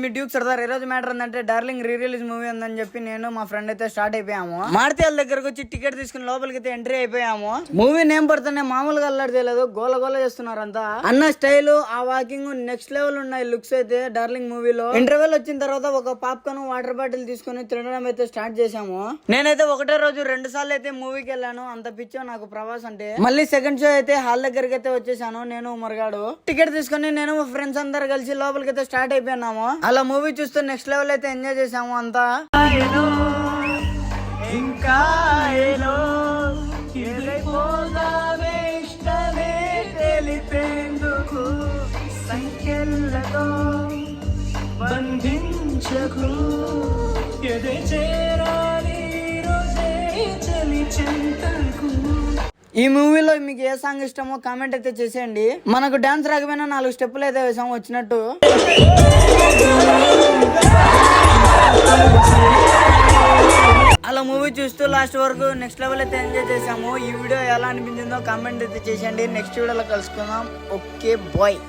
మీ Duke Sardar. ఈ రోజు matter ఏంటంటే డార్లింగ్ రిలీజ్ మూవీ ఉందని చెప్పి నేను మా ఫ్రెండ్ అయితే స్టార్ట్ అయిపోయాము. మారుతీయాల దగ్గరకు వచ్చి టికెట్ తీసుకుని లోపలికి అయితే ఎంట్రీ అయిపోయాము. మూవీ నేమ్ పడుతున్నాయి, మామూలుగా అల్లాడి తెలియదు, గోల గోల చేస్తున్నారు అంతా. అన్న స్టైల్, ఆ వాకింగ్ నెక్స్ట్ లెవెల్ ఉన్నాయి లుక్స్ అయితే డార్లింగ్ మూవీలో. ఇంటర్వెల్ వచ్చిన తర్వాత ఒక పాప్కార్న్ వాటర్ బాటిల్ తీసుకుని తినడం అయితే స్టార్ట్ చేసాము. నేనైతే ఒకటే రోజు 2 సార్లు అయితే మూవీకి వెళ్ళాను, అంత పిచ్చో నాకు ప్రభాస్ అంటే. మళ్ళీ సెకండ్ షో అయితే హాల్ దగ్గరికి అయితే వచ్చేసాను నేను మరగాడు. టికెట్ తీసుకుని నేను మా ఫ్రెండ్స్ అందరు కలిసి లోపలికి అయితే స్టార్ట్ అయిపోయినాము. అలా మూవీ చూస్తూ నెక్స్ట్ లెవెల్ అయితే ఎంజాయ్ చేసాము అంతా. ఇంకా సంఖ్యలతో బంధించకు ఎదే చేరాలి రోజే చలి చింతకు. ఈ మూవీలో మీకు ఏ సాంగ్ ఇష్టమో కామెంట్ అయితే చేసేయండి. మనకు డాన్స్ రాకపోయినా 4 స్టెప్పులు అయితే వేసాము వచ్చినట్టు. అలా మూవీ చూస్తూ లాస్ట్ వరకు నెక్స్ట్ లెవెల్ అయితే ఎంజాయ్ చేసాము. ఈ వీడియో ఎలా అనిపించిందో కామెంట్ అయితే చేసేయండి. నెక్స్ట్ వీడియోలో కలుసుకుందాం. Okay bye.